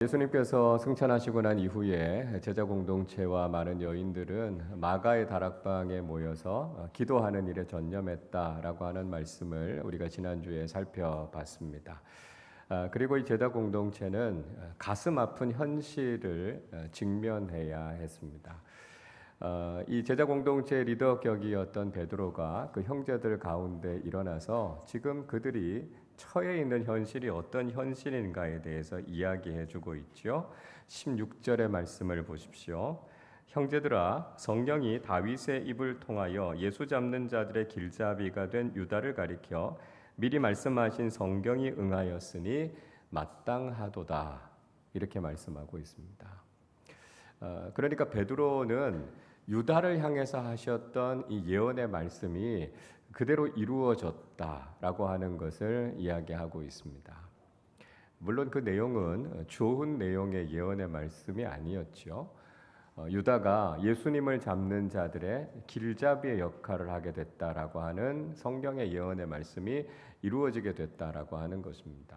예수님께서 승천하시고 난 이후에 제자 공동체와 많은 여인들은 마가의 다락방에 모여서 기도하는 일에 전념했다라고 하는 말씀을 우리가 지난주에 살펴봤습니다. 그리고 이 제자 공동체는 가슴 아픈 현실을 직면해야 했습니다. 이 제자 공동체의 리더격이었던 베드로가 그 형제들 가운데 일어나서 지금 그들이 처해 있는 현실이 어떤 현실인가에 대해서 이야기해 주고 있죠. 16절의 말씀을 보십시오. 형제들아, 성령이 다윗의 입을 통하여 예수 잡는 자들의 길잡이가 된 유다를 가리켜 미리 말씀하신 성경이 응하였으니 마땅하도다. 이렇게 말씀하고 있습니다. 그러니까 베드로는 유다를 향해서 하셨던 이 예언의 말씀이 그대로 이루어졌다라고 하는 것을 이야기하고 있습니다. 물론 그 내용은 좋은 내용의 예언의 말씀이 아니었죠. 유다가 예수님을 잡는 자들의 길잡이의 역할을 하게 됐다라고 하는 성경의 예언의 말씀이 이루어지게 됐다라고 하는 것입니다.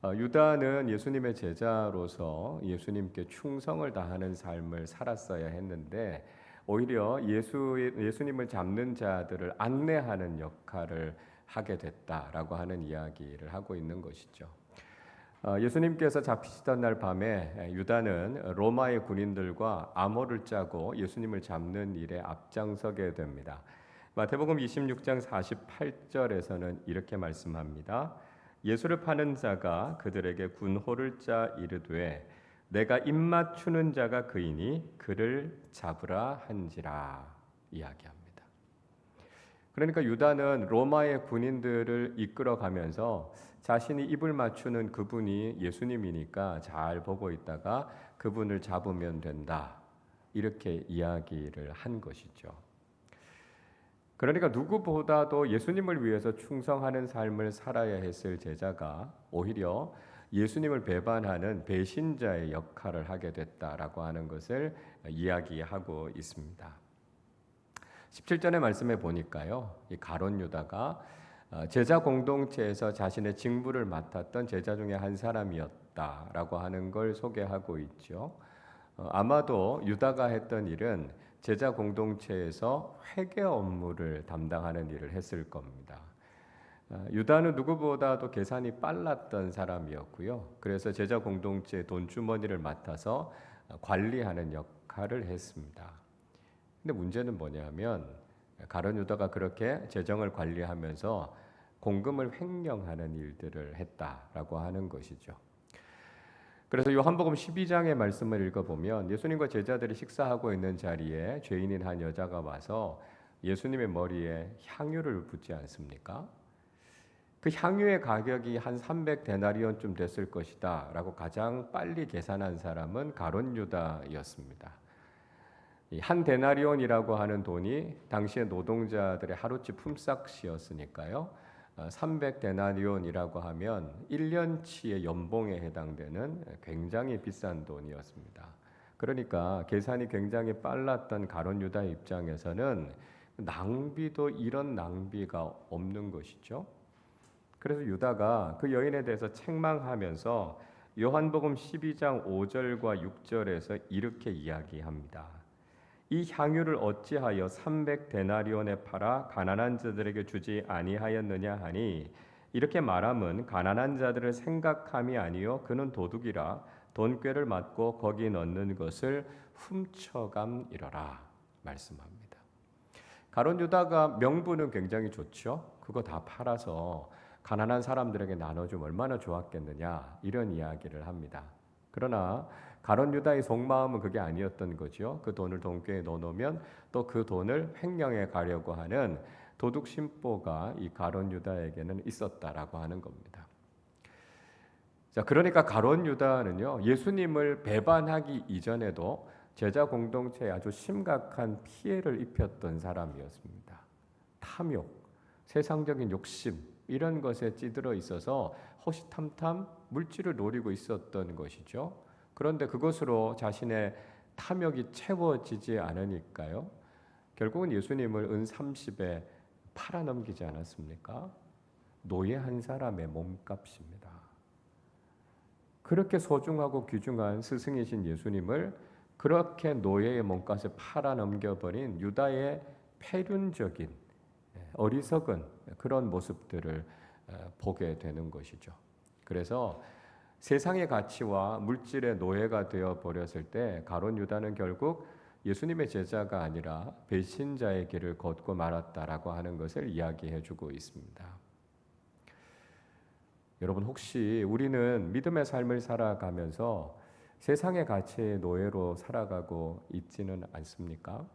유다는 예수님의 제자로서 예수님께 충성을 다하는 삶을 살았어야 했는데 오히려 예수님을 잡는 자들을 안내하는 역할을 하게 됐다라고 하는 이야기를 하고 있는 것이죠. 예수님께서 잡히시던 날 밤에 유다는 로마의 군인들과 암호를 짜고 예수님을 잡는 일에 앞장서게 됩니다. 마태복음 26장 48절에서는 이렇게 말씀합니다. 예수를 파는 자가 그들에게 군호를 짜 이르되 내가 입맞추는 자가 그이니 그를 잡으라 한지라 이야기합니다. 그러니까 유다는 로마의 군인들을 이끌어가면서 자신이 입을 맞추는 그분이 예수님이니까 잘 보고 있다가 그분을 잡으면 된다 이렇게 이야기를 한 것이죠. 그러니까 누구보다도 예수님을 위해서 충성하는 삶을 살아야 했을 제자가 오히려 예수님을 배반하는 배신자의 역할을 하게 됐다라고 하는 것을 이야기하고 있습니다. 17절의 말씀에 보니까요, 이 가룟 유다가 제자 공동체에서 자신의 직무를 맡았던 제자 중에 한 사람이었다라고 하는 걸 소개하고 있죠. 아마도 유다가 했던 일은 제자 공동체에서 회계 업무를 담당하는 일을 했을 겁니다. 유다는 누구보다도 계산이 빨랐던 사람이었고요. 그래서 제자 공동체의 돈주머니를 맡아서 관리하는 역할을 했습니다. 근데 문제는 뭐냐면 가룟 유다가 그렇게 재정을 관리하면서 공금을 횡령하는 일들을 했다라고 하는 것이죠. 그래서 요한복음 12장의 말씀을 읽어보면 예수님과 제자들이 식사하고 있는 자리에 죄인인 한 여자가 와서 예수님의 머리에 향유를 붓지 않습니까? 그 향유의 가격이 한 300데나리온쯤 됐을 것이다 라고 가장 빨리 계산한 사람은 가룟 유다였습니다. 한 데나리온이라고 하는 돈이 당시의 노동자들의 하루치 품삯이었으니까요. 300데나리온이라고 하면 1년치의 연봉에 해당되는 굉장히 비싼 돈이었습니다. 그러니까 계산이 굉장히 빨랐던 가룟 유다의 입장에서는 낭비도 이런 낭비가 없는 것이죠. 그래서 유다가 그 여인에 대해서 책망하면서 요한복음 12장 5절과 6절에서 이렇게 이야기합니다. 이 향유를 어찌하여 300데나리온에 팔아 가난한 자들에게 주지 아니하였느냐 하니 이렇게 말함은 가난한 자들을 생각함이 아니요 그는 도둑이라 돈꾀를 맞고 거기 넣는 것을 훔쳐감이러라 말씀합니다. 가룟 유다가 명분은 굉장히 좋죠. 그거 다 팔아서 가난한 사람들에게 나눠주면 얼마나 좋았겠느냐 이런 이야기를 합니다. 그러나 가룟 유다의 속마음은 그게 아니었던 거죠. 그 돈을 돈꾀에 넣어놓으면 또 그 돈을 횡령해 가려고 하는 도둑 심보가 이 가룟 유다에게는 있었다라고 하는 겁니다. 자, 그러니까 가룟 유다는요 예수님을 배반하기 이전에도 제자 공동체에 아주 심각한 피해를 입혔던 사람이었습니다. 탐욕, 세상적인 욕심 이런 것에 찌들어 있어서 호시탐탐 물질을 노리고 있었던 것이죠. 그런데 그것으로 자신의 탐욕이 채워지지 않으니까요. 결국은 예수님을 은 30에 팔아넘기지 않았습니까? 노예 한 사람의 몸값입니다. 그렇게 소중하고 귀중한 스승이신 예수님을 그렇게 노예의 몸값에 팔아넘겨버린 유다의 패륜적인 어리석은 그런 모습들을 보게 되는 것이죠. 그래서 세상의 가치와 물질의 노예가 되어 버렸을 때 가룟 유다는 결국 예수님의 제자가 아니라 배신자의 길을 걷고 말았다라고 하는 것을 이야기해 주고 있습니다. 여러분, 혹시 우리는 믿음의 삶을 살아가면서 세상의 가치의 노예로 살아가고 있지는 않습니까?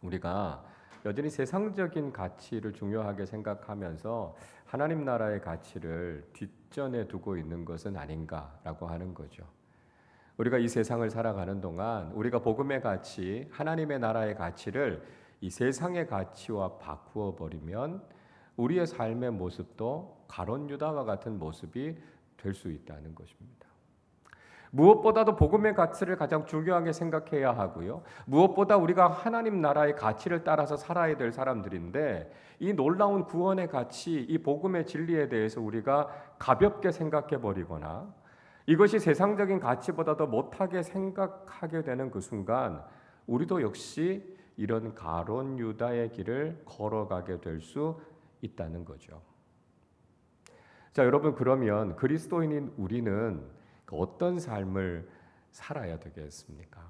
우리가 여전히 세상적인 가치를 중요하게 생각하면서 하나님 나라의 가치를 뒷전에 두고 있는 것은 아닌가라고 하는 거죠. 우리가 이 세상을 살아가는 동안 우리가 복음의 가치, 하나님의 나라의 가치를 이 세상의 가치와 바꾸어 버리면 우리의 삶의 모습도 가룟 유다와 같은 모습이 될 수 있다는 것입니다. 무엇보다도 복음의 가치를 가장 중요하게 생각해야 하고요. 무엇보다 우리가 하나님 나라의 가치를 따라서 살아야 될 사람들인데 이 놀라운 구원의 가치, 이 복음의 진리에 대해서 우리가 가볍게 생각해 버리거나 이것이 세상적인 가치보다도 못하게 생각하게 되는 그 순간 우리도 역시 이런 가룟 유다의 길을 걸어가게 될 수 있다는 거죠. 자, 여러분, 그러면 그리스도인인 우리는 어떤 삶을 살아야 되겠습니까?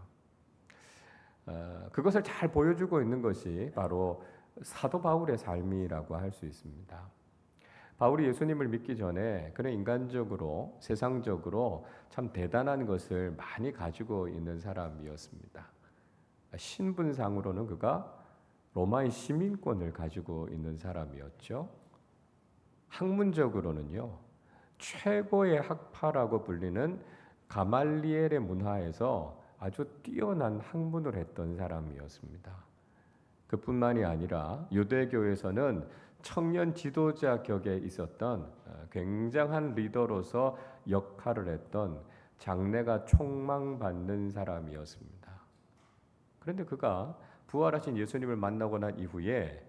그것을 잘 보여주고 있는 것이 바로 사도 바울의 삶이라고 할 수 있습니다. 바울이 예수님을 믿기 전에 그는 인간적으로, 세상적으로 참 대단한 것을 많이 가지고 있는 사람이었습니다. 신분상으로는 그가 로마의 시민권을 가지고 있는 사람이었죠. 학문적으로는요, 최고의 학파라고 불리는 가말리엘의 문화에서 아주 뛰어난 학문을 했던 사람이었습니다. 그뿐만이 아니라 유대교에서는 청년 지도자 격에 있었던 굉장한 리더로서 역할을 했던 장래가 촉망받는 사람이었습니다. 그런데 그가 부활하신 예수님을 만나고 난 이후에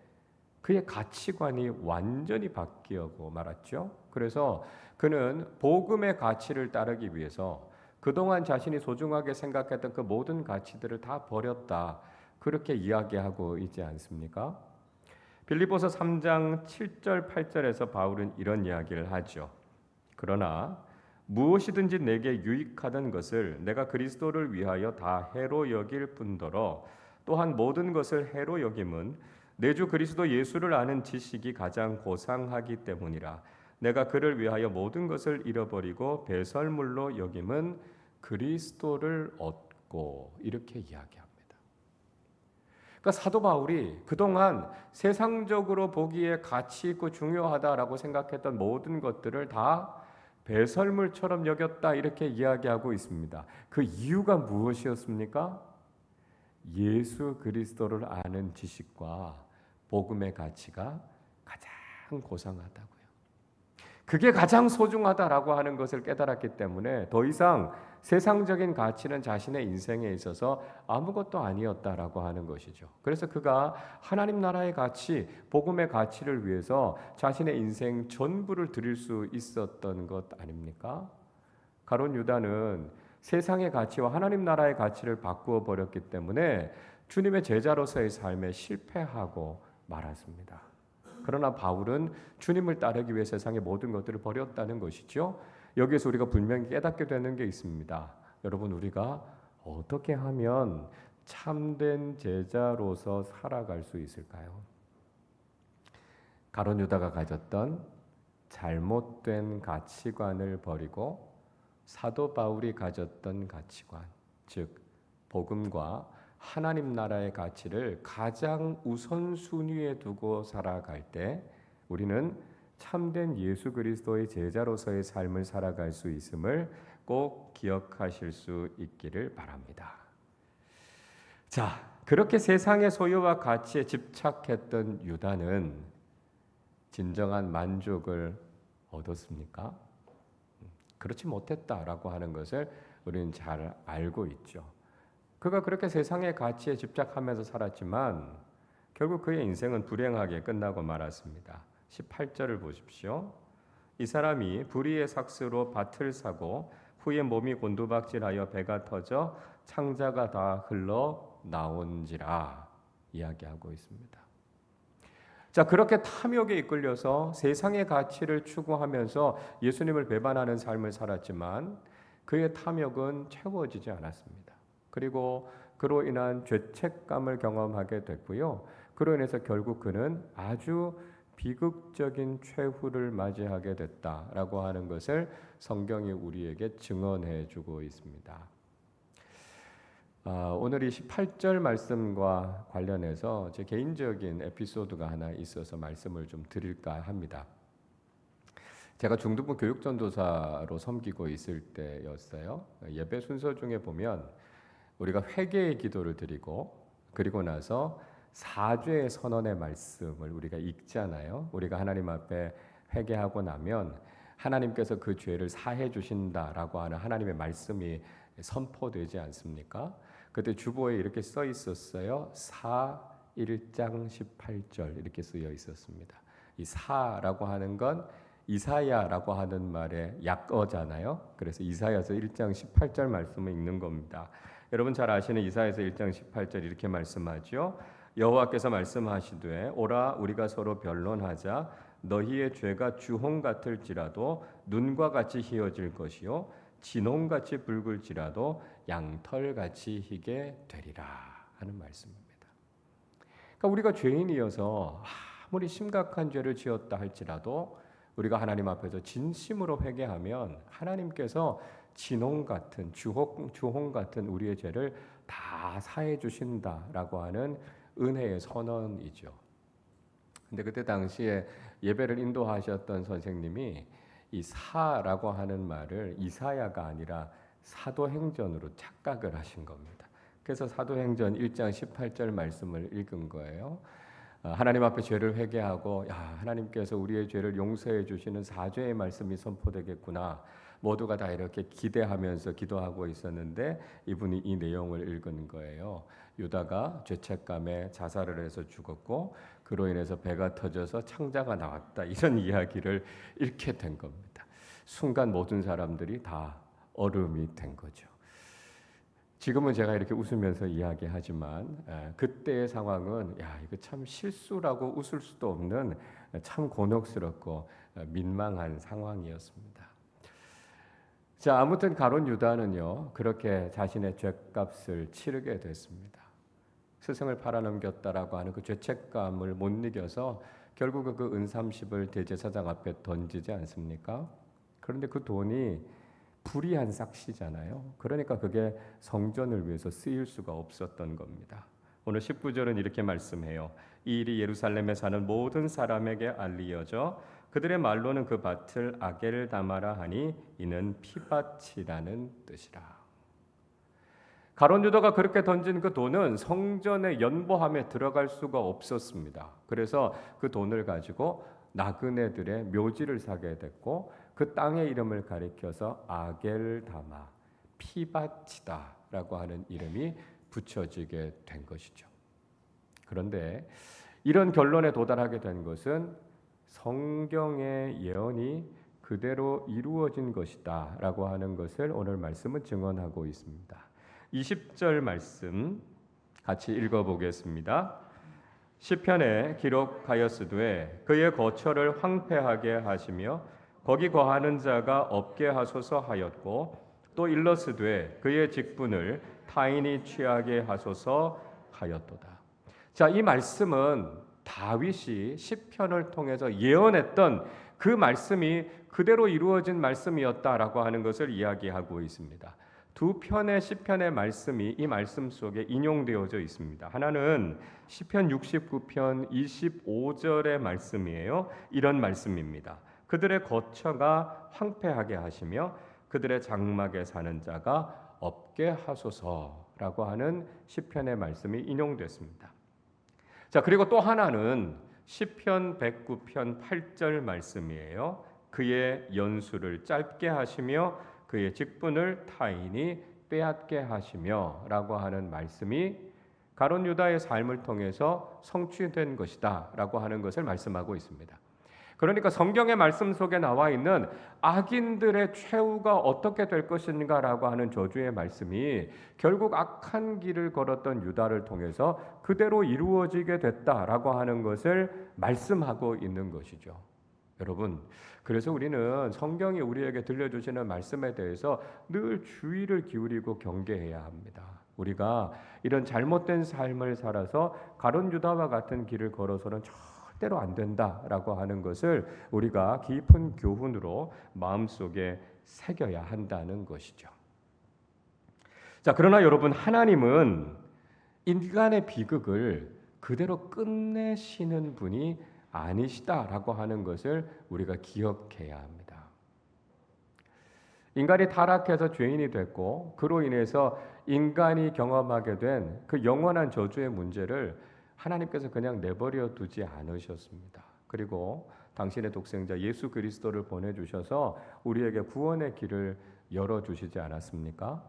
그의 가치관이 완전히 바뀌고 말았죠. 그래서 그는 복음의 가치를 따르기 위해서 그동안 자신이 소중하게 생각했던 그 모든 가치들을 다 버렸다. 그렇게 이야기하고 있지 않습니까? 빌립보서 3장 7절 8절에서 바울은 이런 이야기를 하죠. 그러나 무엇이든지 내게 유익하던 것을 내가 그리스도를 위하여 다 해로 여길 뿐더러 또한 모든 것을 해로 여김은 내 주 그리스도 예수를 아는 지식이 가장 고상하기 때문이라. 내가 그를 위하여 모든 것을 잃어버리고 배설물로 여김은 그리스도를 얻고, 이렇게 이야기합니다. 그러니까 사도 바울이 그동안 세상적으로 보기에 가치 있고 중요하다라고 생각했던 모든 것들을 다 배설물처럼 여겼다, 이렇게 이야기하고 있습니다. 그 이유가 무엇이었습니까? 예수 그리스도를 아는 지식과 복음의 가치가 가장 고상하다고요. 그게 가장 소중하다라고 하는 것을 깨달았기 때문에 더 이상 세상적인 가치는 자신의 인생에 있어서 아무것도 아니었다라고 하는 것이죠. 그래서 그가 하나님 나라의 가치, 복음의 가치를 위해서 자신의 인생 전부를 드릴 수 있었던 것 아닙니까? 가룟 유다는 세상의 가치와 하나님 나라의 가치를 바꾸어 버렸기 때문에 주님의 제자로서의 삶에 실패하고 말았습니다. 그러나 바울은 주님을 따르기 위해 세상의 모든 것들을 버렸다는 것이죠. 여기에서 우리가 분명히 깨닫게 되는 게 있습니다. 여러분, 우리가 어떻게 하면 참된 제자로서 살아갈 수 있을까요? 가룟 유다가 가졌던 잘못된 가치관을 버리고 사도 바울이 가졌던 가치관, 즉 복음과 하나님 나라의 가치를 가장 우선순위에 두고 살아갈 때 우리는 참된 예수 그리스도의 제자로서의 삶을 살아갈 수 있음을 꼭 기억하실 수 있기를 바랍니다. 자, 그렇게 세상의 소유와 가치에 집착했던 유다는 진정한 만족을 얻었습니까? 그렇지 못했다라고 하는 것을 우리는 잘 알고 있죠. 그가 그렇게 세상의 가치에 집착하면서 살았지만 결국 그의 인생은 불행하게 끝나고 말았습니다. 18절을 보십시오. 이 사람이 불의의 삭스로 밭을 사고 후에 몸이 곤두박질하여 배가 터져 창자가 다 흘러 나온지라 이야기하고 있습니다. 자, 그렇게 탐욕에 이끌려서 세상의 가치를 추구하면서 예수님을 배반하는 삶을 살았지만 그의 탐욕은 채워지지 않았습니다. 그리고 그로 인한 죄책감을 경험하게 됐고요. 그로 인해서 결국 그는 아주 비극적인 최후를 맞이하게 됐다라고 하는 것을 성경이 우리에게 증언해 주고 있습니다. 오늘 이 18절 말씀과 관련해서 제 개인적인 에피소드가 하나 있어서 말씀을 좀 드릴까 합니다. 제가 중등부 교육전도사로 섬기고 있을 때였어요. 예배 순서 중에 보면 우리가 회개의 기도를 드리고 그리고 나서 사죄의 선언의 말씀을 우리가 읽잖아요. 우리가 하나님 앞에 회개하고 나면 하나님께서 그 죄를 사해 주신다라고 하는 하나님의 말씀이 선포되지 않습니까? 그때 주보에 이렇게 써 있었어요. 사 1장 18절 이렇게 쓰여 있었습니다. 이 사라고 하는 건 이사야라고 하는 말의 약어잖아요. 그래서 이사야서 1장 18절 말씀을 읽는 겁니다. 여러분 잘 아시는 이사야서 1장 18절 이렇게 말씀하죠. 여호와께서 말씀하시되 오라 우리가 서로 변론하자 너희의 죄가 주홍 같을지라도 눈과 같이 희어질 것이요 진홍같이 붉을지라도 양털같이 희게 되리라 하는 말씀입니다. 그러니까 우리가 죄인이어서 아무리 심각한 죄를 지었다 할지라도 우리가 하나님 앞에서 진심으로 회개하면 하나님께서 진홍 같은 주홍 같은 우리의 죄를 다 사해 주신다라고 하는 은혜의 선언이죠. 근데 그때 당시에 예배를 인도하셨던 선생님이 이 사라고 하는 말을 이사야가 아니라 사도행전으로 착각을 하신 겁니다. 그래서 사도행전 1장 18절 말씀을 읽은 거예요. 하나님 앞에 죄를 회개하고 하나님께서 우리의 죄를 용서해 주시는 사죄의 말씀이 선포되겠구나. 모두가 다 이렇게 기대하면서 기도하고 있었는데 이분이 이 내용을 읽은 거예요. 유다가 죄책감에 자살을 해서 죽었고 그로 인해서 배가 터져서 창자가 나왔다. 이런 이야기를 읽게 된 겁니다. 순간 모든 사람들이 다 얼음이 된 거죠. 지금은 제가 이렇게 웃으면서 이야기하지만 그때의 상황은 이거 참 실수라고 웃을 수도 없는 참 곤혹스럽고 민망한 상황이었습니다. 자, 아무튼 가룟 유다는요 그렇게 자신의 죄값을 치르게 됐습니다. 스승을 팔아넘겼다라고 하는 그 죄책감을 못 이겨서 결국은 그 은 30을 대제사장 앞에 던지지 않습니까? 그런데 그 돈이 불이한 삭시잖아요. 그러니까 그게 성전을 위해서 쓰일 수가 없었던 겁니다. 오늘 19절은 이렇게 말씀해요. 이 일이 예루살렘에 사는 모든 사람에게 알리어져 그들의 말로는 그 밭을 아겔다마라 하니 이는 피밭이라는 뜻이라. 가룟 유다가 그렇게 던진 그 돈은 성전의 연보함에 들어갈 수가 없었습니다. 그래서 그 돈을 가지고 나그네들의 묘지를 사게 됐고 그 땅의 이름을 가리켜서 아겔다마, 피밭이다라고 하는 이름이 붙여지게 된 것이죠. 그런데 이런 결론에 도달하게 된 것은 성경의 예언이 그대로 이루어진 것이다라고 하는 것을 오늘 말씀은 증언하고 있습니다. 20절 말씀 같이 읽어보겠습니다. 시편에 기록하였으되 그의 거처를 황폐하게 하시며 거기 거하는 자가 없게 하소서 하였고 또 일러스되 그의 직분을 타인이 취하게 하소서 하였도다. 자, 이 말씀은 다윗이 시편을 통해서 예언했던 그 말씀이 그대로 이루어진 말씀이었다라고 하는 것을 이야기하고 있습니다. 두 편의 시편의 말씀이 이 말씀 속에 인용되어져 있습니다. 하나는 시편 69편 25절의 말씀이에요. 이런 말씀입니다. 그들의 거처가 황폐하게 하시며 그들의 장막에 사는 자가 없게 하소서라고 하는 시편의 말씀이 인용됐습니다. 자, 그리고 또 하나는 시편 109편 8절 말씀이에요. 그의 연수를 짧게 하시며 그의 직분을 타인이 빼앗게 하시며 라고 하는 말씀이 가룟 유다의 삶을 통해서 성취된 것이다 라고 하는 것을 말씀하고 있습니다. 그러니까 성경의 말씀 속에 나와 있는 악인들의 최후가 어떻게 될 것인가라고 하는 저주의 말씀이 결국 악한 길을 걸었던 유다를 통해서 그대로 이루어지게 됐다라고 하는 것을 말씀하고 있는 것이죠. 여러분, 그래서 우리는 성경이 우리에게 들려주시는 말씀에 대해서 늘 주의를 기울이고 경계해야 합니다. 우리가 이런 잘못된 삶을 살아서 가룟 유다와 같은 길을 걸어서는 절대로 안 된다라고 하는 것을 우리가 깊은 교훈으로 마음속에 새겨야 한다는 것이죠. 자, 그러나 여러분, 하나님은 인간의 비극을 그대로 끝내시는 분이 아니시다라고 하는 것을 우리가 기억해야 합니다. 인간이 타락해서 죄인이 됐고 그로 인해서 인간이 경험하게 된 그 영원한 저주의 문제를 하나님께서 그냥 내버려 두지 않으셨습니다. 그리고 당신의 독생자 예수 그리스도를 보내주셔서 우리에게 구원의 길을 열어주시지 않았습니까?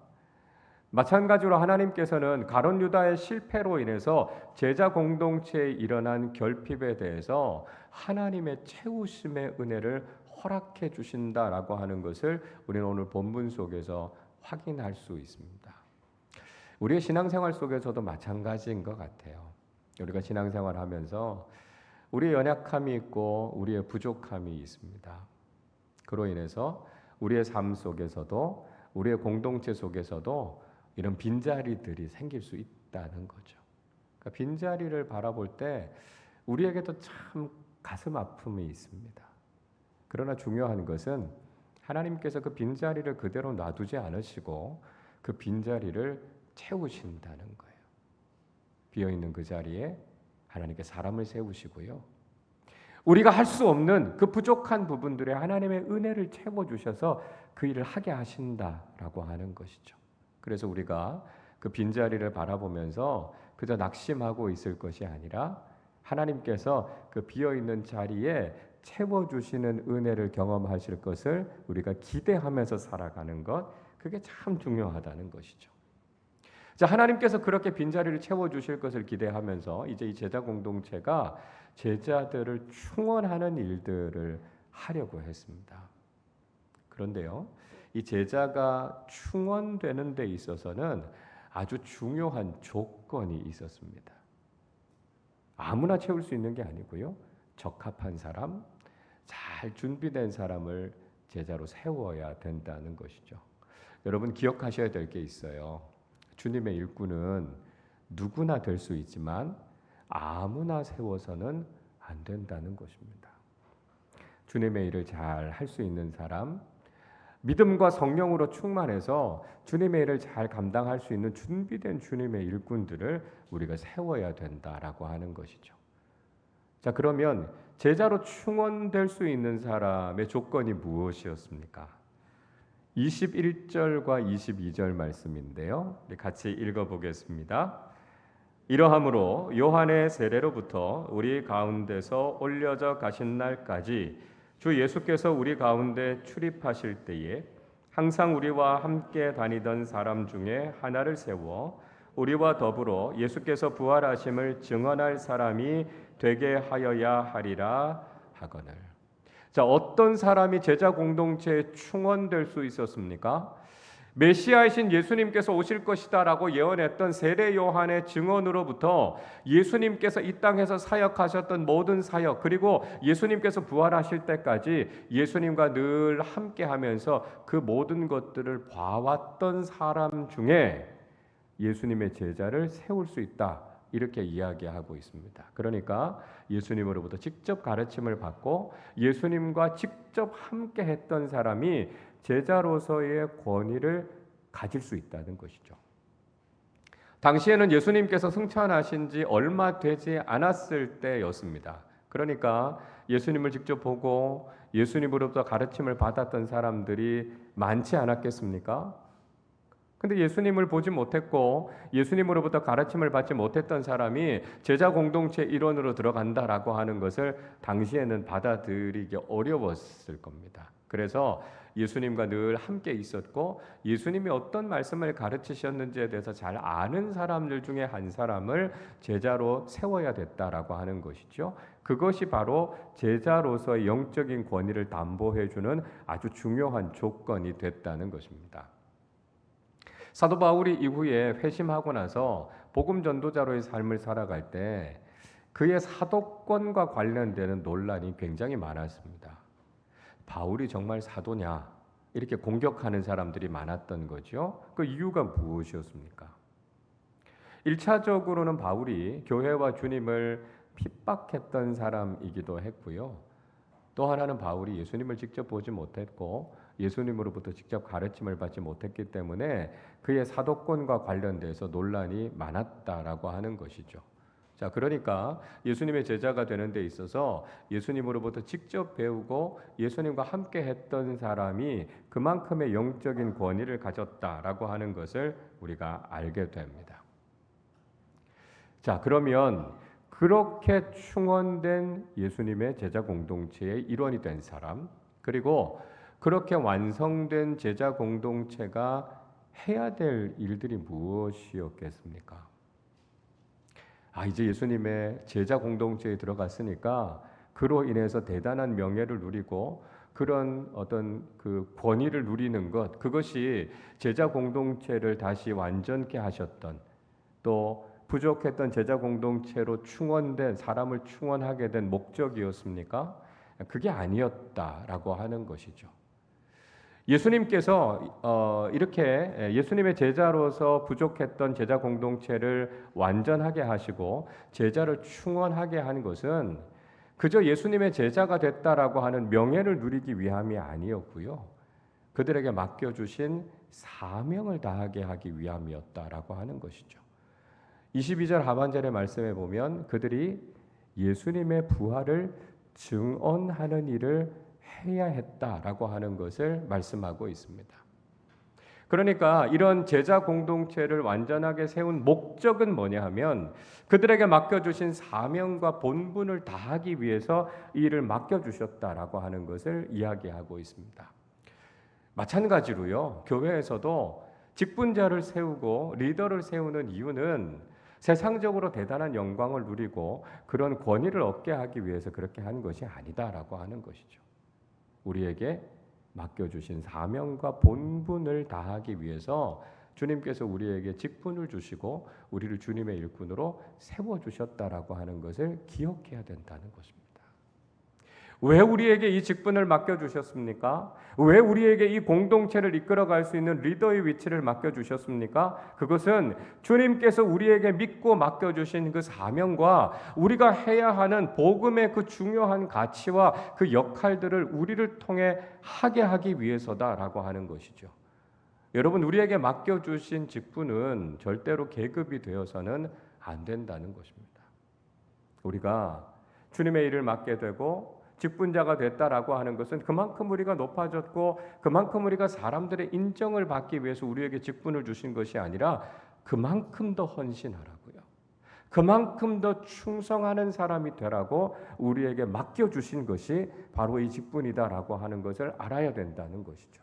마찬가지로 하나님께서는 가룟 유다의 실패로 인해서 제자 공동체에 일어난 결핍에 대해서 하나님의 채우심의 은혜를 허락해 주신다라고 하는 것을 우리는 오늘 본문 속에서 확인할 수 있습니다. 우리의 신앙생활 속에서도 마찬가지인 것 같아요. 우리가 신앙생활 하면서 우리의 연약함이 있고 우리의 부족함이 있습니다. 그로 인해서 우리의 삶 속에서도 우리의 공동체 속에서도 이런 빈자리들이 생길 수 있다는 거죠. 그러니까 빈자리를 바라볼 때 우리에게도 참 가슴 아픔이 있습니다. 그러나 중요한 것은 하나님께서 그 빈자리를 그대로 놔두지 않으시고 그 빈자리를 채우신다는 거예요. 비어있는 그 자리에 하나님께 사람을 세우시고요. 우리가 할 수 없는 그 부족한 부분들에 하나님의 은혜를 채워주셔서 그 일을 하게 하신다라고 하는 것이죠. 그래서 우리가 그 빈자리를 바라보면서 그저 낙심하고 있을 것이 아니라 하나님께서 그 비어있는 자리에 채워주시는 은혜를 경험하실 것을 우리가 기대하면서 살아가는 것, 그게 참 중요하다는 것이죠. 자, 하나님께서 그렇게 빈자리를 채워주실 것을 기대하면서 이제 이 제자 공동체가 제자들을 충원하는 일들을 하려고 했습니다. 그런데요, 이 제자가 충원되는 데 있어서는 아주 중요한 조건이 있었습니다. 아무나 채울 수 있는 게 아니고요, 적합한 사람, 잘 준비된 사람을 제자로 세워야 된다는 것이죠. 여러분, 기억하셔야 될 게 있어요. 주님의 일꾼은 누구나 될 수 있지만 아무나 세워서는 안 된다는 것입니다. 주님의 일을 잘 할 수 있는 사람, 믿음과 성령으로 충만해서 주님의 일을 잘 감당할 수 있는 준비된 주님의 일꾼들을 우리가 세워야 된다라고 하는 것이죠. 자, 그러면 제자로 충원될 수 있는 사람의 조건이 무엇이었습니까? 21절과 22절 말씀인데요. 같이 읽어보겠습니다. 이러함으로 요한의 세례로부터 우리 가운데서 올려져 가신 날까지 주 예수께서 우리 가운데 출입하실 때에 항상 우리와 함께 다니던 사람 중에 하나를 세워 우리와 더불어 예수께서 부활하심을 증언할 사람이 되게 하여야 하리라 하거늘. 자, 어떤 사람이 제자 공동체에 충원될 수 있었습니까? 메시아이신 예수님께서 오실 것이다라고 예언했던 세례 요한의 증언으로부터 예수님께서 이 땅에서 사역하셨던 모든 사역, 그리고 예수님께서 부활하실 때까지 예수님과 늘 함께하면서 그 모든 것들을 봐왔던 사람 중에 예수님의 제자를 세울 수 있다, 이렇게 이야기하고 있습니다. 그러니까 예수님으로부터 직접 가르침을 받고 예수님과 직접 함께했던 사람이 제자로서의 권위를 가질 수 있다는 것이죠. 당시에는 예수님께서 승천하신 지 얼마 되지 않았을 때였습니다. 그러니까 예수님을 직접 보고 예수님으로부터 가르침을 받았던 사람들이 많지 않았겠습니까? 근데 예수님을 보지 못했고 예수님으로부터 가르침을 받지 못했던 사람이 제자 공동체 일원으로 들어간다라고 하는 것을 당시에는 받아들이기 어려웠을 겁니다. 그래서 예수님과 늘 함께 있었고 예수님이 어떤 말씀을 가르치셨는지에 대해서 잘 아는 사람들 중에 한 사람을 제자로 세워야 됐다라고 하는 것이죠. 그것이 바로 제자로서의 영적인 권위를 담보해 주는 아주 중요한 조건이 됐다는 것입니다. 사도 바울이 이후에 회심하고 나서 복음 전도자로의 삶을 살아갈 때 그의 사도권과 관련되는 논란이 굉장히 많았습니다. 바울이 정말 사도냐? 이렇게 공격하는 사람들이 많았던 거죠. 그 이유가 무엇이었습니까? 1차적으로는 바울이 교회와 주님을 핍박했던 사람이기도 했고요. 또 하나는 바울이 예수님을 직접 보지 못했고 예수님으로부터 직접 가르침을 받지 못했기 때문에 그의 사도권과 관련돼서 논란이 많았다라고 하는 것이죠. 자, 그러니까 예수님의 제자가 되는 데 있어서 예수님으로부터 직접 배우고 예수님과 함께 했던 사람이 그만큼의 영적인 권위를 가졌다라고 하는 것을 우리가 알게 됩니다. 자, 그러면 그렇게 충원된 예수님의 제자 공동체의 일원이 된 사람, 그리고 그렇게 완성된 제자 공동체가 해야 될 일들이 무엇이었겠습니까? 이제 예수님의 제자 공동체에 들어갔으니까 그로 인해서 대단한 명예를 누리고 그런 어떤 그 권위를 누리는 것, 그것이 제자 공동체를 다시 완전케 하셨던, 또 부족했던 제자 공동체로 충원된 사람을 충원하게 된 목적이었습니까? 그게 아니었다라고 하는 것이죠. 예수님께서 이렇게 예수님의 제자로서 부족했던 제자 공동체를 완전하게 하시고 제자를 충원하게 한 것은 그저 예수님의 제자가 됐다라고 하는 명예를 누리기 위함이 아니었고요. 그들에게 맡겨주신 사명을 다하게 하기 위함이었다라고 하는 것이죠. 22절 하반절의 말씀에 보면 그들이 예수님의 부활을 증언하는 일을 해야 했다라고 하는 것을 말씀하고 있습니다. 그러니까 이런 제자 공동체를 완전하게 세운 목적은 뭐냐 하면 그들에게 맡겨주신 사명과 본분을 다하기 위해서 이 일을 맡겨주셨다라고 하는 것을 이야기하고 있습니다. 마찬가지로요, 교회에서도 직분자를 세우고 리더를 세우는 이유는 세상적으로 대단한 영광을 누리고 그런 권위를 얻게 하기 위해서 그렇게 한 것이 아니다라고 하는 것이죠. 우리에게 맡겨주신 사명과 본분을 다하기 위해서 주님께서 우리에게 직분을 주시고 우리를 주님의 일꾼으로 세워주셨다라고 하는 것을 기억해야 된다는 것입니다. 왜 우리에게 이 직분을 맡겨주셨습니까? 왜 우리에게 이 공동체를 이끌어갈 수 있는 리더의 위치를 맡겨주셨습니까? 그것은 주님께서 우리에게 믿고 맡겨주신 그 사명과 우리가 해야 하는 복음의 그 중요한 가치와 그 역할들을 우리를 통해 하게 하기 위해서다라고 하는 것이죠. 여러분, 우리에게 맡겨주신 직분은 절대로 계급이 되어서는 안 된다는 것입니다. 우리가 주님의 일을 맡게 되고 직분자가 됐다라고 하는 것은 그만큼 우리가 높아졌고 그만큼 우리가 사람들의 인정을 받기 위해서 우리에게 직분을 주신 것이 아니라 그만큼 더 헌신하라고요. 그만큼 더 충성하는 사람이 되라고 우리에게 맡겨주신 것이 바로 이 직분이다라고 하는 것을 알아야 된다는 것이죠.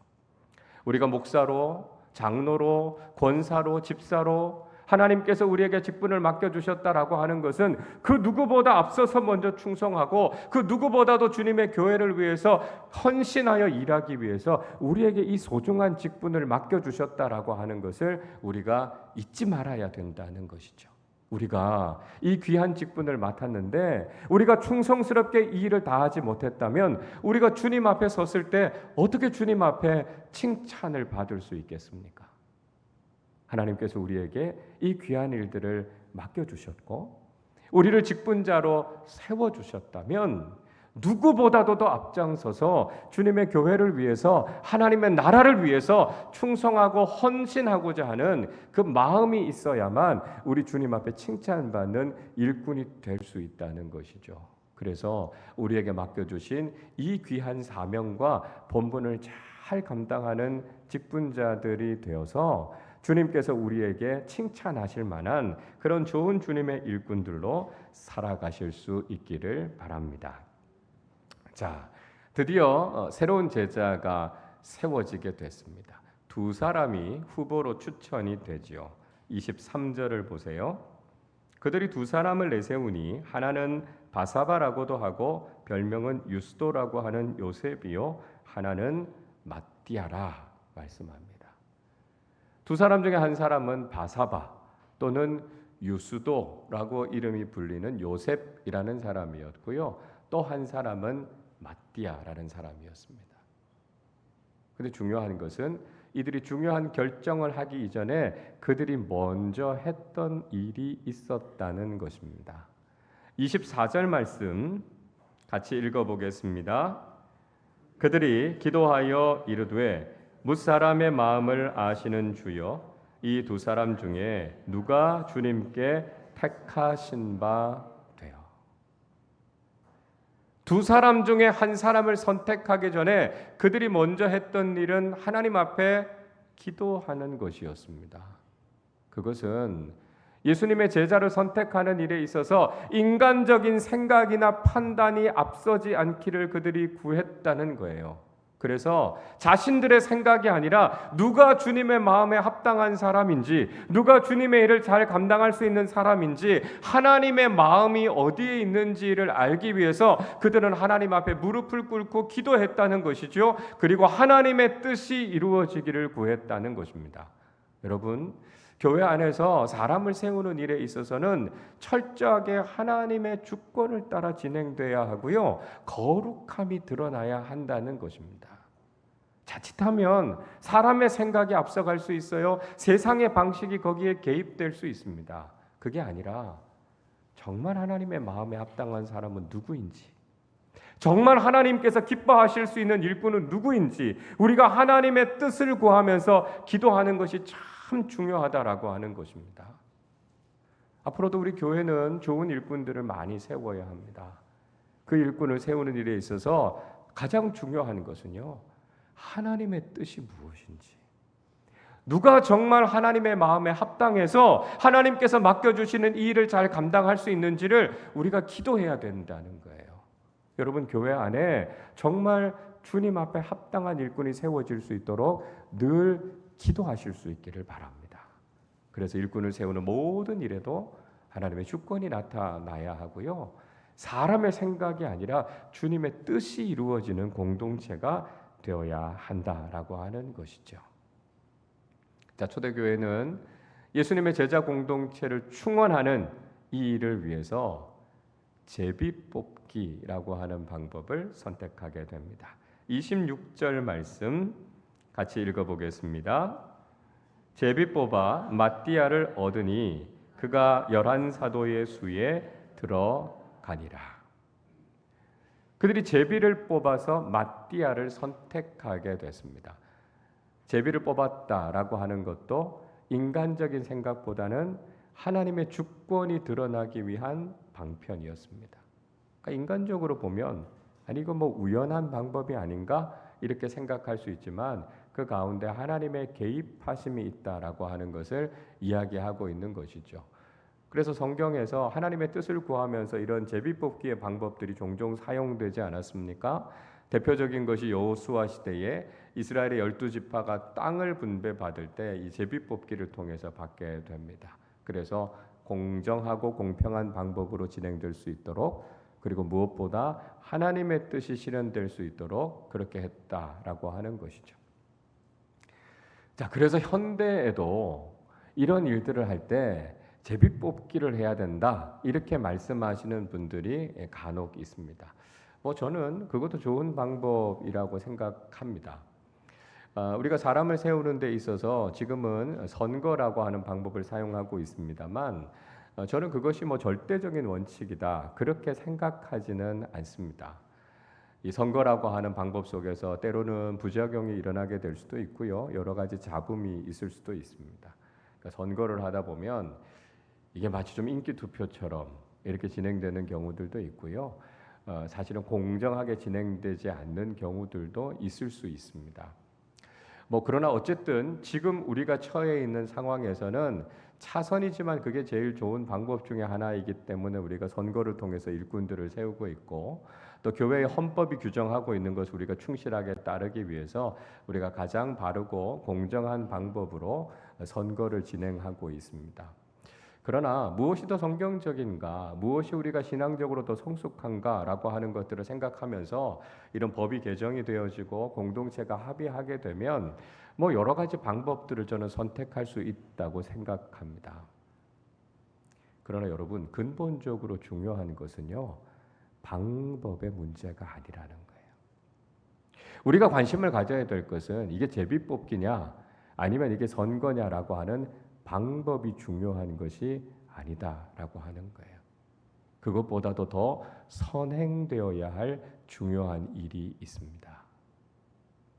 우리가 목사로, 장로로, 권사로, 집사로 하나님께서 우리에게 직분을 맡겨주셨다라고 하는 것은 그 누구보다 앞서서 먼저 충성하고 그 누구보다도 주님의 교회를 위해서 헌신하여 일하기 위해서 우리에게 이 소중한 직분을 맡겨주셨다라고 하는 것을 우리가 잊지 말아야 된다는 것이죠. 우리가 이 귀한 직분을 맡았는데 우리가 충성스럽게 이 일을 다하지 못했다면 우리가 주님 앞에 섰을 때 어떻게 주님 앞에 칭찬을 받을 수 있겠습니까? 하나님께서 우리에게 이 귀한 일들을 맡겨주셨고 우리를 직분자로 세워주셨다면 누구보다도 더 앞장서서 주님의 교회를 위해서 하나님의 나라를 위해서 충성하고 헌신하고자 하는 그 마음이 있어야만 우리 주님 앞에 칭찬받는 일꾼이 될 수 있다는 것이죠. 그래서 우리에게 맡겨주신 이 귀한 사명과 본분을 잘 감당하는 직분자들이 되어서 주님께서 우리에게 칭찬하실 만한 그런 좋은 주님의 일꾼들로 살아가실 수 있기를 바랍니다. 자, 드디어 새로운 제자가 세워지게 됐습니다. 두 사람이 후보로 추천이 되지요. 23절을 보세요. 그들이 두 사람을 내세우니 하나는 바사바라고도 하고 별명은 유스도라고 하는 요셉이요 하나는 mattia라 말씀합니다. 두 사람 중에 한 사람은 바사바 또는 유스도라고 이름이 불리는 요셉이라는 사람이었고요. 또 한 사람은 mattia라는 사람이었습니다. 그런데 중요한 것은 이들이 중요한 결정을 하기 이전에 그들이 먼저 했던 일이 있었다는 것입니다. 24절 말씀 같이 읽어보겠습니다. 그들이 기도하여 이르되 뭇사람의 마음을 아시는 주여 이 두 사람 중에 누가 주님께 택하신 바 되어. 두 사람 중에 한 사람을 선택하기 전에 그들이 먼저 했던 일은 하나님 앞에 기도하는 것이었습니다. 그것은 예수님의 제자를 선택하는 일에 있어서 인간적인 생각이나 판단이 앞서지 않기를 그들이 구했다는 거예요. 그래서 자신들의 생각이 아니라 누가 주님의 마음에 합당한 사람인지, 누가 주님의 일을 잘 감당할 수 있는 사람인지, 하나님의 마음이 어디에 있는지를 알기 위해서 그들은 하나님 앞에 무릎을 꿇고 기도했다는 것이죠. 그리고 하나님의 뜻이 이루어지기를 구했다는 것입니다. 여러분, 교회 안에서 사람을 세우는 일에 있어서는 철저하게 하나님의 주권을 따라 진행돼야 하고요. 거룩함이 드러나야 한다는 것입니다. 자칫하면 사람의 생각이 앞서갈 수 있어요. 세상의 방식이 거기에 개입될 수 있습니다. 그게 아니라 정말 하나님의 마음에 합당한 사람은 누구인지, 정말 하나님께서 기뻐하실 수 있는 일꾼은 누구인지 우리가 하나님의 뜻을 구하면서 기도하는 것이 참 중요하다라고 하는 것입니다. 앞으로도 우리 교회는 좋은 일꾼들을 많이 세워야 합니다. 그 일꾼을 세우는 일에 있어서 가장 중요한 것은요, 하나님의 뜻이 무엇인지, 누가 정말 하나님의 마음에 합당해서 하나님께서 맡겨주시는 이 일을 잘 감당할 수 있는지를 우리가 기도해야 된다는 거예요. 여러분, 교회 안에 정말 주님 앞에 합당한 일꾼이 세워질 수 있도록 늘 기도하실 수 있기를 바랍니다. 그래서 일꾼을 세우는 모든 일에도 하나님의 주권이 나타나야 하고요. 사람의 생각이 아니라 주님의 뜻이 이루어지는 공동체가 되어야 한다라고 하는 것이죠. 자, 초대교회는 예수님의 제자 공동체를 충원하는 이 일을 위해서 제비뽑기라고 하는 방법을 선택하게 됩니다. 26절 말씀 같이 읽어보겠습니다. 제비 뽑아 mattia를 얻으니 그가 11사도의 수에 들어가니라. 그들이 제비를 뽑아서 mattia를 선택하게 됐습니다. 제비를 뽑았다라고 하는 것도 인간적인 생각보다는 하나님의 주권이 드러나기 위한 방편이었습니다. 그러니까 인간적으로 보면 아니 이거 뭐 우연한 방법이 아닌가 이렇게 생각할 수 있지만 그 가운데 하나님의 개입하심이 있다라고 하는 것을 이야기하고 있는 것이죠. 그래서 성경에서 하나님의 뜻을 구하면서 이런 제비뽑기의 방법들이 종종 사용되지 않았습니까? 대표적인 것이 여호수아 시대에 이스라엘의 12지파가 땅을 분배받을 때 이 제비뽑기를 통해서 받게 됩니다. 그래서 공정하고 공평한 방법으로 진행될 수 있도록, 그리고 무엇보다 하나님의 뜻이 실현될 수 있도록 그렇게 했다라고 하는 것이죠. 자, 그래서 현대에도 이런 일들을 할 때 제비뽑기를 해야 된다 이렇게 말씀하시는 분들이 간혹 있습니다. 저는 그것도 좋은 방법이라고 생각합니다. 우리가 사람을 세우는 데 있어서 지금은 선거라고 하는 방법을 사용하고 있습니다만 저는 그것이 절대적인 원칙이다 그렇게 생각하지는 않습니다. 이 선거라고 하는 방법 속에서 때로는 부작용이 일어나게 될 수도 있고요, 여러 가지 잡음이 있을 수도 있습니다. 그러니까 선거를 하다 보면 이게 마치 좀 인기 투표처럼 이렇게 진행되는 경우들도 있고요, 사실은 공정하게 진행되지 않는 경우들도 있을 수 있습니다. 그러나 어쨌든 지금 우리가 처해 있는 상황에서는 차선이지만 그게 제일 좋은 방법 중에 하나이기 때문에 우리가 선거를 통해서 일꾼들을 세우고 있고, 또 교회의 헌법이 규정하고 있는 것을 우리가 충실하게 따르기 위해서 우리가 가장 바르고 공정한 방법으로 선거를 진행하고 있습니다. 그러나 무엇이 더 성경적인가, 무엇이 우리가 신앙적으로 더 성숙한가라고 하는 것들을 생각하면서 이런 법이 개정이 되어지고 공동체가 합의하게 되면 여러 가지 방법들을 저는 선택할 수 있다고 생각합니다. 그러나 여러분, 근본적으로 중요한 것은요, 방법의 문제가 아니라는 거예요. 우리가 관심을 가져야 될 것은 이게 제비뽑기냐 아니면 이게 선거냐라고 하는 방법이 중요한 것이 아니다라고 하는 거예요. 그것보다도 더 선행되어야 할 중요한 일이 있습니다.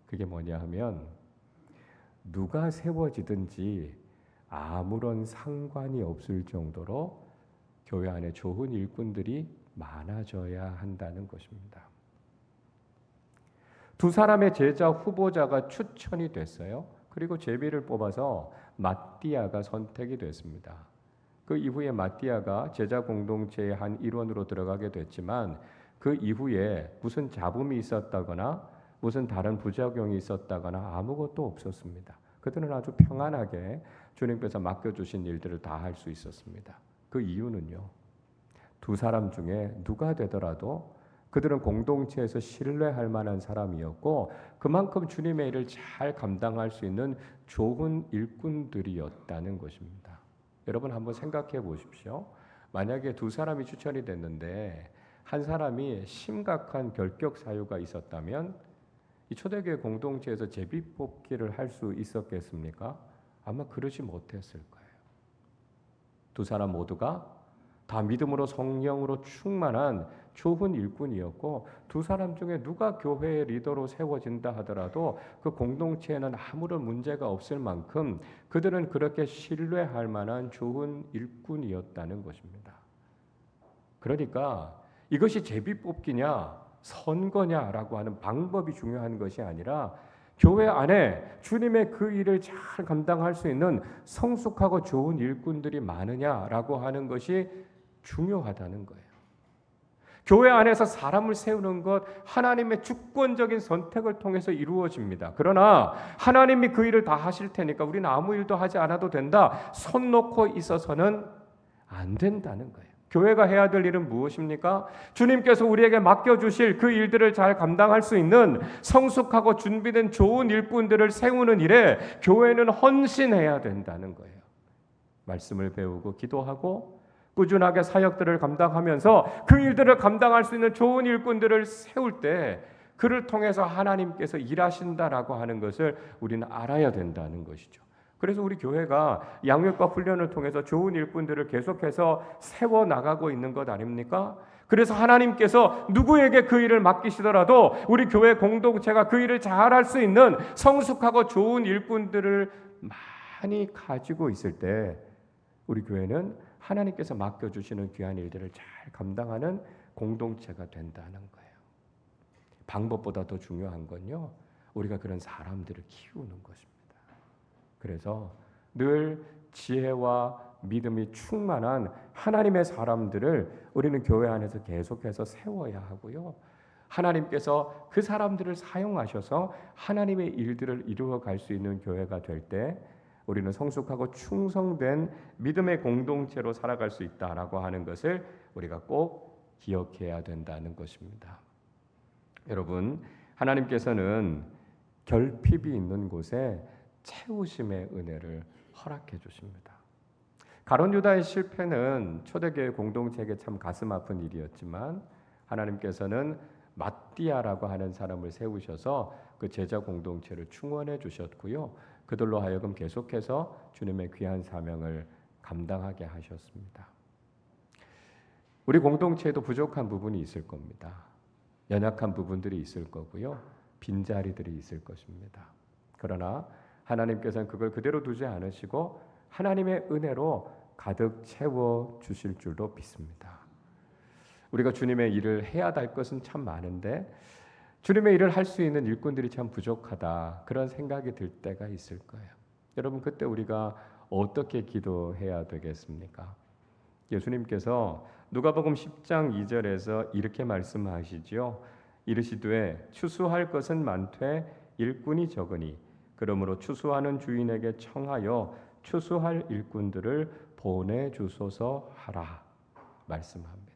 그게 뭐냐 하면 누가 세워지든지 아무런 상관이 없을 정도로 교회 안에 좋은 일꾼들이 많아져야 한다는 것입니다. 두 사람의 제자 후보자가 추천이 됐어요. 그리고 제비를 뽑아서 마띠아가 선택이 됐습니다. 그 이후에 마띠아가 제자 공동체의 한 일원으로 들어가게 됐지만 그 이후에 무슨 잡음이 있었다거나 무슨 다른 부작용이 있었다거나 아무것도 없었습니다. 그들은 아주 평안하게 주님께서 맡겨주신 일들을 다 할 수 있었습니다. 그 이유는요, 두 사람 중에 누가 되더라도 그들은 공동체에서 신뢰할 만한 사람이었고 그만큼 주님의 일을 잘 감당할 수 있는 좋은 일꾼들이었다는 것입니다. 여러분 한번 생각해 보십시오. 만약에 두 사람이 추천이 됐는데 한 사람이 심각한 결격 사유가 있었다면 이 초대교회 공동체에서 제비뽑기를 할 수 있었겠습니까? 아마 그러지 못했을 거예요. 두 사람 모두가 다 믿음으로 성령으로 충만한 좋은 일꾼이었고 두 사람 중에 누가 교회의 리더로 세워진다 하더라도 그 공동체에는 아무런 문제가 없을 만큼 그들은 그렇게 신뢰할 만한 좋은 일꾼이었다는 것입니다. 그러니까 이것이 제비뽑기냐 선거냐라고 하는 방법이 중요한 것이 아니라 교회 안에 주님의 그 일을 잘 감당할 수 있는 성숙하고 좋은 일꾼들이 많으냐라고 하는 것이 중요하다는 거예요. 교회 안에서 사람을 세우는 것 하나님의 주권적인 선택을 통해서 이루어집니다. 그러나 하나님이 그 일을 다 하실 테니까 우리는 아무 일도 하지 않아도 된다. 손 놓고 있어서는 안 된다는 거예요. 교회가 해야 될 일은 무엇입니까? 주님께서 우리에게 맡겨주실 그 일들을 잘 감당할 수 있는 성숙하고 준비된 좋은 일꾼들을 세우는 일에 교회는 헌신해야 된다는 거예요. 말씀을 배우고 기도하고 꾸준하게 사역들을 감당하면서 그 일들을 감당할 수 있는 좋은 일꾼들을 세울 때 그를 통해서 하나님께서 일하신다라고 하는 것을 우리는 알아야 된다는 것이죠. 그래서 우리 교회가 양육과 훈련을 통해서 좋은 일꾼들을 계속해서 세워나가고 있는 것 아닙니까? 그래서 하나님께서 누구에게 그 일을 맡기시더라도 우리 교회 공동체가 그 일을 잘할 수 있는 성숙하고 좋은 일꾼들을 많이 가지고 있을 때 우리 교회는 하나님께서 맡겨주시는 귀한 일들을 잘 감당하는 공동체가 된다는 거예요. 방법보다 더 중요한 건요, 우리가 그런 사람들을 키우는 것입니다. 그래서 늘 지혜와 믿음이 충만한 하나님의 사람들을 우리는 교회 안에서 계속해서 세워야 하고요. 하나님께서 그 사람들을 사용하셔서 하나님의 일들을 이루어갈 수 있는 교회가 될 때 우리는 성숙하고 충성된 믿음의 공동체로 살아갈 수 있다라고 하는 것을 우리가 꼭 기억해야 된다는 것입니다. 여러분, 하나님께서는 결핍이 있는 곳에 채우심의 은혜를 허락해 주십니다. 가룟 유다의 실패는 초대교회 공동체에게 참 가슴 아픈 일이었지만 하나님께서는 마띠아라고 하는 사람을 세우셔서 그 제자 공동체를 충원해 주셨고요. 그들로 하여금 계속해서 주님의 귀한 사명을 감당하게 하셨습니다. 우리 공동체에도 부족한 부분이 있을 겁니다. 연약한 부분들이 있을 거고요. 빈자리들이 있을 것입니다. 그러나 하나님께서는 그걸 그대로 두지 않으시고 하나님의 은혜로 가득 채워 주실 줄로 믿습니다. 우리가 주님의 일을 해야 할 것은 참 많은데 주님의 일을 할 수 있는 일꾼들이 참 부족하다, 그런 생각이 들 때가 있을 거예요. 여러분, 그때 우리가 어떻게 기도해야 되겠습니까? 예수님께서 누가복음 10장 2절에서 이렇게 말씀하시지요. 이르시되 추수할 것은 많되 일꾼이 적으니 그러므로 추수하는 주인에게 청하여 추수할 일꾼들을 보내주소서 하라 말씀합니다.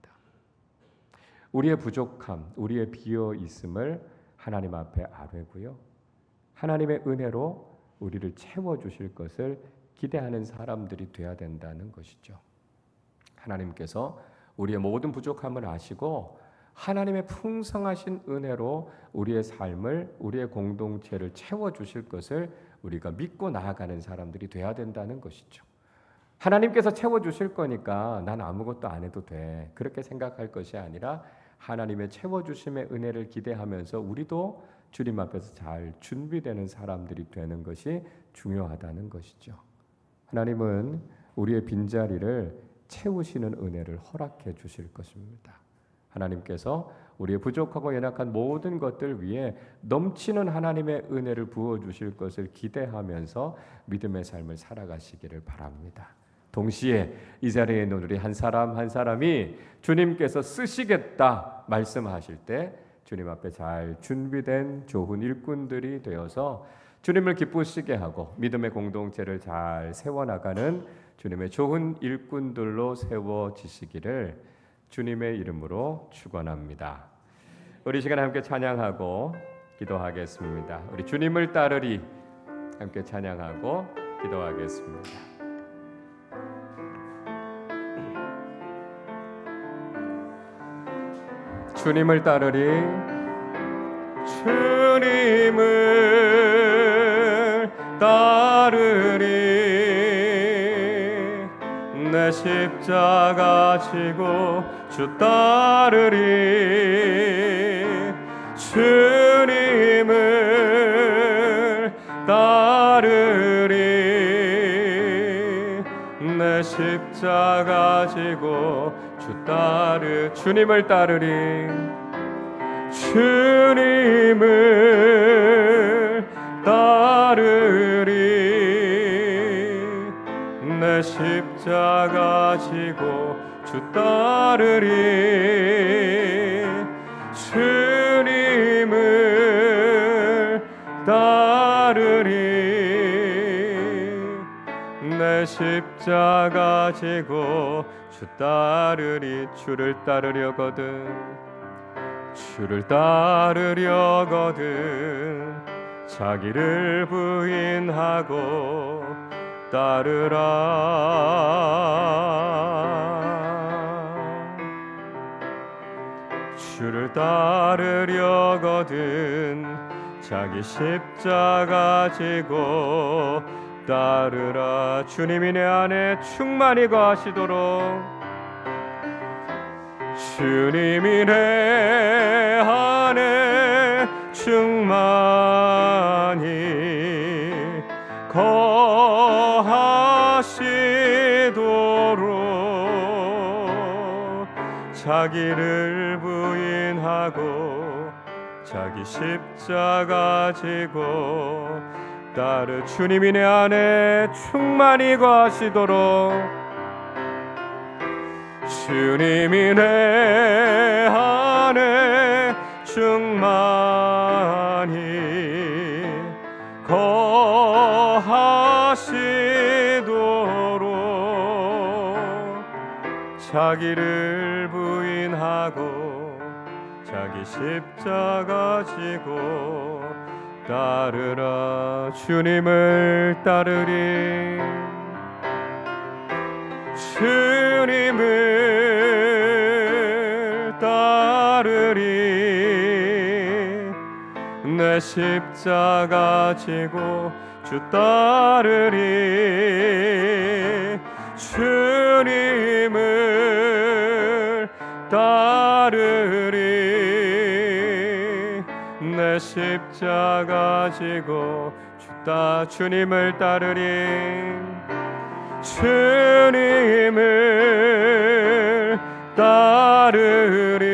우리의 부족함, 우리의 비어 있음을 하나님 앞에 아뢰고요, 하나님의 은혜로 우리를 채워주실 것을 기대하는 사람들이 되어야 된다는 것이죠. 하나님께서 우리의 모든 부족함을 아시고 하나님의 풍성하신 은혜로 우리의 삶을, 우리의 공동체를 채워주실 것을 우리가 믿고 나아가는 사람들이 되어야 된다는 것이죠. 하나님께서 채워주실 거니까 난 아무것도 안 해도 돼, 그렇게 생각할 것이 아니라 하나님의 채워주심의 은혜를 기대하면서 우리도 주님 앞에서 잘 준비되는 사람들이 되는 것이 중요하다는 것이죠. 하나님은 우리의 빈자리를 채우시는 은혜를 허락해 주실 것입니다. 하나님께서 우리의 부족하고 연약한 모든 것들 위에 넘치는 하나님의 은혜를 부어주실 것을 기대하면서 믿음의 삶을 살아가시기를 바랍니다. 동시에 이 자리에 있는 우리 한 사람 한 사람이 주님께서 쓰시겠다 말씀하실 때 주님 앞에 잘 준비된 좋은 일꾼들이 되어서 주님을 기쁘시게 하고 믿음의 공동체를 잘 세워나가는 주님의 좋은 일꾼들로 세워지시기를 주님의 이름으로 축원합니다. 우리 시간 함께 찬양하고 기도하겠습니다. 우리 주님을 따르리 함께 찬양하고 기도하겠습니다. 주님을 따르리, 주님을 따르리, 내 십자가 지고 주 따르리, 주님을 따르리, 내 십자가 지고 주 주님을 따르리, 주님을 따르리, 내 십자가 지고 주 따르리, 주님을 따르리, 내 십자가 지고 주 따르리. 주를 따르려거든, 주를 따르려거든 자기를 부인하고 따르라. 주를 따르려거든 자기 십자가 지고 따르라. 주님이 내 안에 충만히 거하시도록, 주님이 내 안에 충만히 거하시도록 자기를 부인하고 자기 십자가 지고 주님이 내 안에 충만히 거하시도록, 주님이 내 안에 충만히 거하시도록 자기를 부인하고 자기 십자가 지고 따르라. 주님을 따르리, 주님을 따르리, 내 십자가 지고 주 따르리, 주님을 따르리, 내 십자가 지고 주님을 따르리, 주님을 따르리,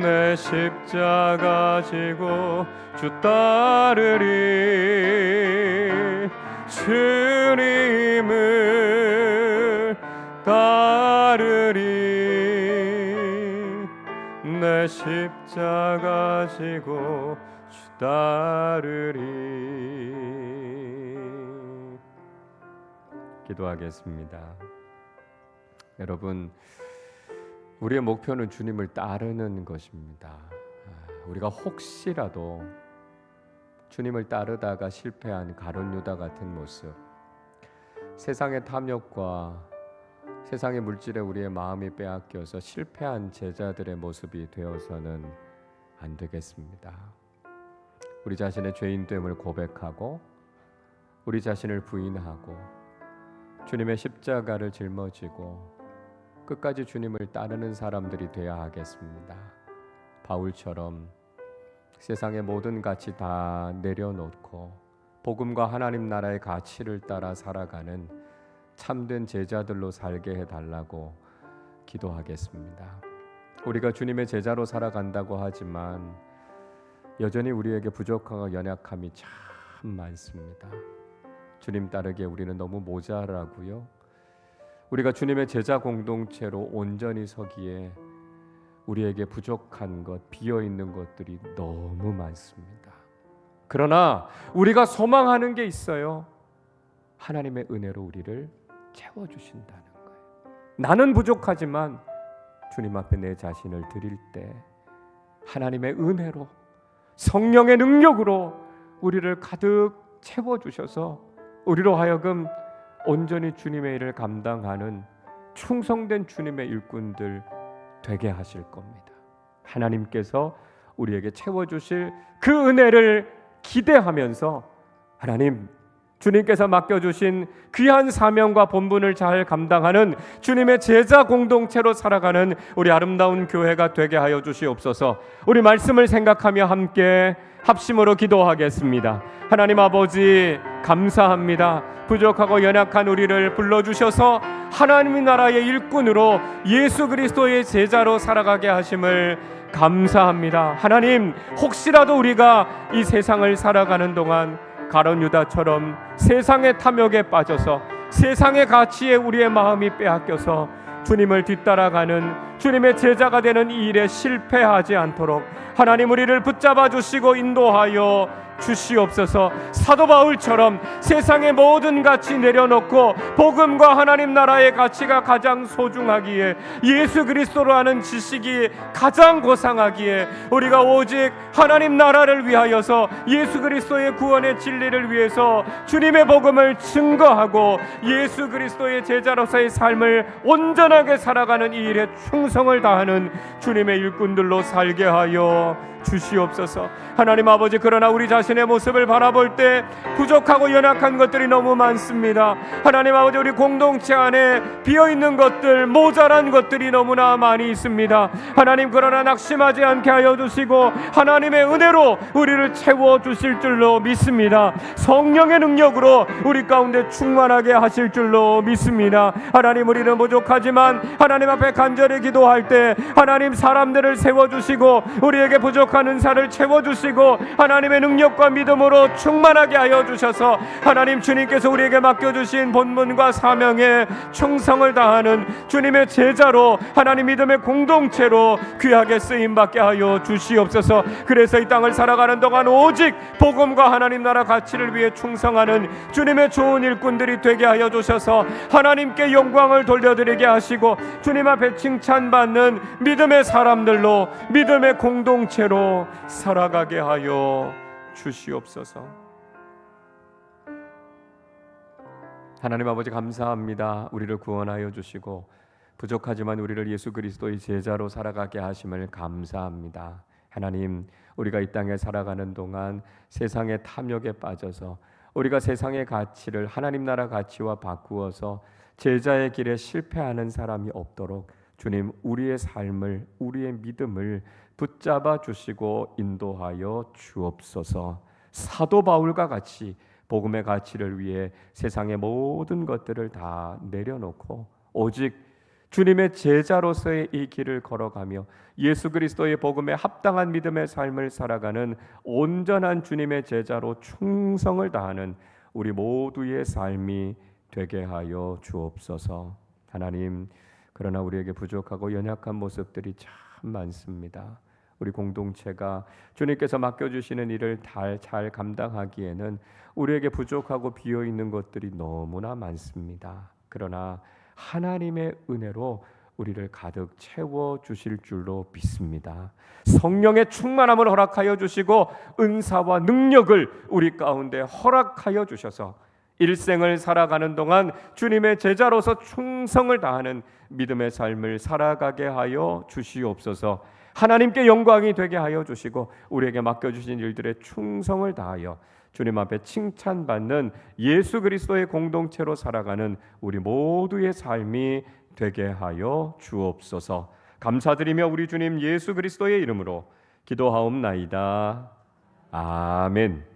내 십자가 지고 주 따르리 주님을 따르리 내 십자가 지고 주 따르리. 기도하겠습니다. 여러분, 우리의 목표는 주님을 따르는 것입니다. 우리가 혹시라도 주님을 따르다가 실패한 가룟 유다 같은 모습, 세상의 탐욕과 세상의 물질에 우리의 마음이 빼앗겨서 실패한 제자들의 모습이 되어서는 안 되겠습니다. 우리 자신의 죄인됨을 고백하고 우리 자신을 부인하고 주님의 십자가를 짊어지고 끝까지 주님을 따르는 사람들이 되어야 하겠습니다. 바울처럼 세상의 모든 가치 다 내려놓고 복음과 하나님 나라의 가치를 따라 살아가는 참된 제자들로 살게 해달라고 기도하겠습니다. 우리가 주님의 제자로 살아간다고 하지만 여전히 우리에게 부족하고 연약함이 참 많습니다. 주님 따르기에 우리는 너무 모자라고요. 우리가 주님의 제자 공동체로 온전히 서기에 우리에게 부족한 것, 비어있는 것들이 너무 많습니다. 그러나 우리가 소망하는 게 있어요. 하나님의 은혜로 우리를 채워주신다는 거예요. 나는 부족하지만 주님 앞에 내 자신을 드릴 때 하나님의 은혜로 성령의 능력으로 우리를 가득 채워주셔서 우리로 하여금 온전히 주님의 일을 감당하는 충성된 주님의 일꾼들 되게 하실 겁니다. 하나님께서 우리에게 채워주실 그 은혜를 기대하면서 하나님, 주님께서 맡겨주신 귀한 사명과 본분을 잘 감당하는 주님의 제자 공동체로 살아가는 우리 아름다운 교회가 되게 하여 주시옵소서. 우리 말씀을 생각하며 함께 합심으로 기도하겠습니다. 하나님 아버지, 감사합니다. 부족하고 연약한 우리를 불러주셔서 하나님 나라의 일꾼으로 예수 그리스도의 제자로 살아가게 하심을 감사합니다. 하나님, 혹시라도 우리가 이 세상을 살아가는 동안 가룟 유다처럼 세상의 탐욕에 빠져서 세상의 가치에 우리의 마음이 빼앗겨서 주님을 뒤따라가는 주님의 제자가 되는 이 일에 실패하지 않도록 하나님 우리를 붙잡아 주시고 인도하여 주시옵소서. 사도 바울처럼 세상의 모든 가치 내려놓고 복음과 하나님 나라의 가치가 가장 소중하기에 예수 그리스도로 하는 지식이 가장 고상하기에 우리가 오직 하나님 나라를 위하여서 예수 그리스도의 구원의 진리를 위해서 주님의 복음을 증거하고 예수 그리스도의 제자로서의 삶을 온전하게 살아가는 이 일에 충성을 다하는 주님의 일꾼들로 살게 하여 주시옵소서. 하나님 아버지, 그러나 우리 자신의 모습을 바라볼 때 부족하고 연약한 것들이 너무 많습니다. 하나님 아버지, 우리 공동체 안에 비어있는 것들, 모자란 것들이 너무나 많이 있습니다. 하나님, 그러나 낙심하지 않게 하여 주시고 하나님의 은혜로 우리를 채워주실 줄로 믿습니다. 성령의 능력으로 우리 가운데 충만하게 하실 줄로 믿습니다. 하나님, 우리는 부족하지만 하나님 앞에 간절히 기도할 때 하나님 사람들을 세워주시고 우리에게 부족한 은사를 채워주시고 하나님의 능력과 믿음으로 충만하게 하여 주셔서 하나님, 주님께서 우리에게 맡겨주신 본분과 사명에 충성을 다하는 주님의 제자로 하나님 믿음의 공동체로 귀하게 쓰임받게 하여 주시옵소서. 그래서 이 땅을 살아가는 동안 오직 복음과 하나님 나라 가치를 위해 충성하는 주님의 좋은 일꾼들이 되게 하여 주셔서 하나님께 영광을 돌려드리게 하시고 주님 앞에 칭찬받는 믿음의 사람들로 믿음의 공동체로 살아가게 하여 주시옵소서. 하나님 아버지, 감사합니다. 우리를 구원하여 주시고 부족하지만 우리를 예수 그리스도의 제자로 살아가게 하심을 감사합니다. 하나님, 우리가 이 땅에 살아가는 동안 세상의 탐욕에 빠져서 우리가 세상의 가치를 하나님 나라 가치와 바꾸어서 제자의 길에 실패하는 사람이 없도록 주님, 우리의 삶을, 우리의 믿음을 붙잡아 주시고 인도하여 주옵소서. 사도 바울과 같이 복음의 가치를 위해 세상의 모든 것들을 다 내려놓고 오직 주님의 제자로서의 이 길을 걸어가며 예수 그리스도의 복음에 합당한 믿음의 삶을 살아가는 온전한 주님의 제자로 충성을 다하는 우리 모두의 삶이 되게 하여 주옵소서. 하나님, 그러나 우리에게 부족하고 연약한 모습들이 참 많습니다. 우리 공동체가 주님께서 맡겨주시는 일을 잘 감당하기에는 우리에게 부족하고 비어있는 것들이 너무나 많습니다. 그러나 하나님의 은혜로 우리를 가득 채워주실 줄로 믿습니다. 성령의 충만함을 허락하여 주시고 은사와 능력을 우리 가운데 허락하여 주셔서 일생을 살아가는 동안 주님의 제자로서 충성을 다하는 믿음의 삶을 살아가게 하여 주시옵소서. 하나님께 영광이 되게 하여 주시고 우리에게 맡겨주신 일들에 충성을 다하여 주님 앞에 칭찬받는 예수 그리스도의 공동체로 살아가는 우리 모두의 삶이 되게 하여 주옵소서. 감사드리며 우리 주님 예수 그리스도의 이름으로 기도하옵나이다. 아멘.